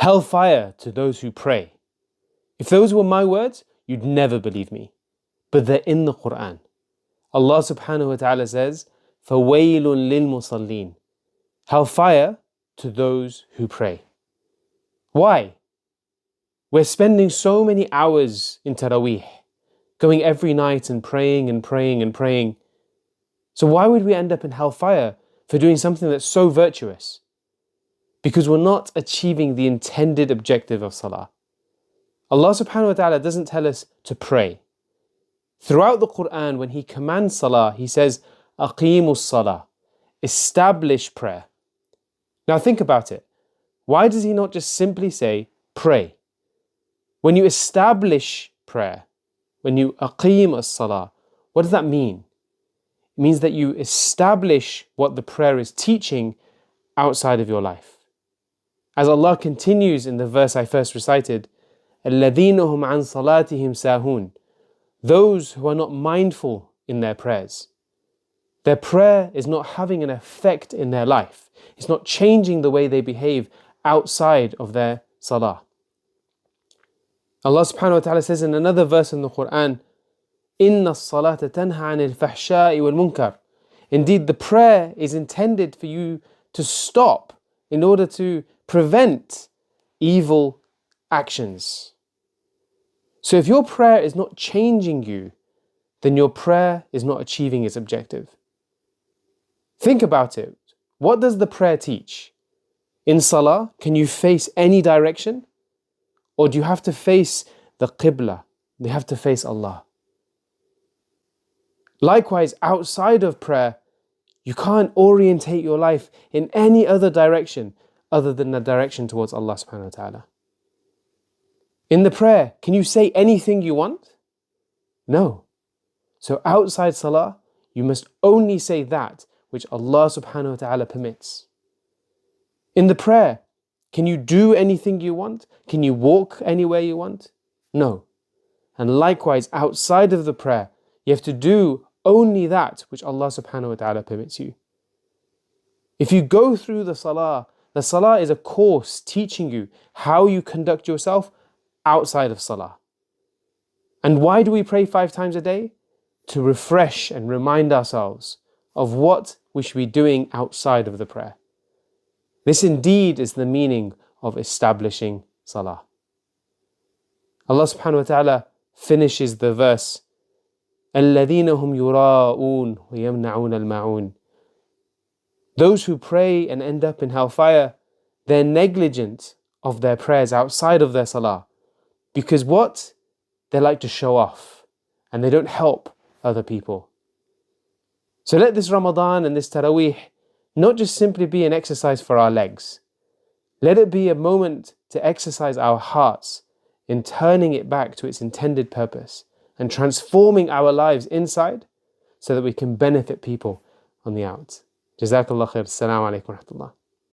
Hellfire to those who pray. If those were my words, you'd never believe me. But they're in the Qur'an. Allah subhanahu wa ta'ala says, فَوَيْلٌ لِلْمُصَلِّينَ. Hellfire to those who pray. Why? We're spending so many hours in Taraweeh, going every night and praying and praying and praying. So why would we end up in hellfire for doing something that's so virtuous? Because we're not achieving the intended objective of Salah. Allah subhanahu wa ta'ala doesn't tell us to pray. Throughout the Qur'an, when He commands Salah, He says, أَقِيمُوا Salah, establish prayer. Now think about it. Why does He not just simply say, pray? When you establish prayer, when you aqim as-salah, what does that mean? It means that you establish what the prayer is teaching outside of your life. As Allah continues in the verse I first recited, الَّذِينَ هُمْ عَنْ صَلَاتِهِمْ سَاهُونَ. Those who are not mindful in their prayers. Their prayer is not having an effect in their life. It's not changing the way they behave outside of their salah. Allah subhanahu wa ta'ala says in another verse in the Qur'an, إِنَّ الصَّلَاةَ تَنْهَى عَنِ الْفَحْشَاءِ وَالْمُنْكَرِ. Indeed, the prayer is intended for you to stop in order to prevent evil actions. So if your prayer is not changing you, then your prayer is not achieving its objective. Think about it. What does the prayer teach? In Salah, can you face any direction? Or do you have to face the Qibla? You have to face Allah. Likewise, outside of prayer, you can't orientate your life in any other direction other than the direction towards Allah subhanahu wa ta'ala. In the prayer, can you say anything you want? No. So outside Salah, you must only say that which Allah subhanahu wa ta'ala permits. In the prayer, can you do anything you want? Can you walk anywhere you want? No. And likewise, outside of the prayer, you have to do only that which Allah subhanahu wa ta'ala permits you. If you go through the salah is a course teaching you how you conduct yourself outside of salah. And why do we pray 5 times a day? To refresh and remind ourselves of what we should be doing outside of the prayer. This indeed is the meaning of establishing salah. Allah subhanahu wa ta'ala finishes the verse, الَّذِينَ هُمْ يُرَاءُونَ وَيَمْنَعُونَ الْمَعُونَ. Those who pray and end up in hellfire, they're negligent of their prayers outside of their salah. Because what? They like to show off and they don't help other people. So let this Ramadan and this Taraweeh not just simply be an exercise for our legs. Let it be a moment to exercise our hearts in turning it back to its intended purpose and transforming our lives inside so that we can benefit people on the out. Jazakallah khair. Assalamu alaikum wa rahmatullah.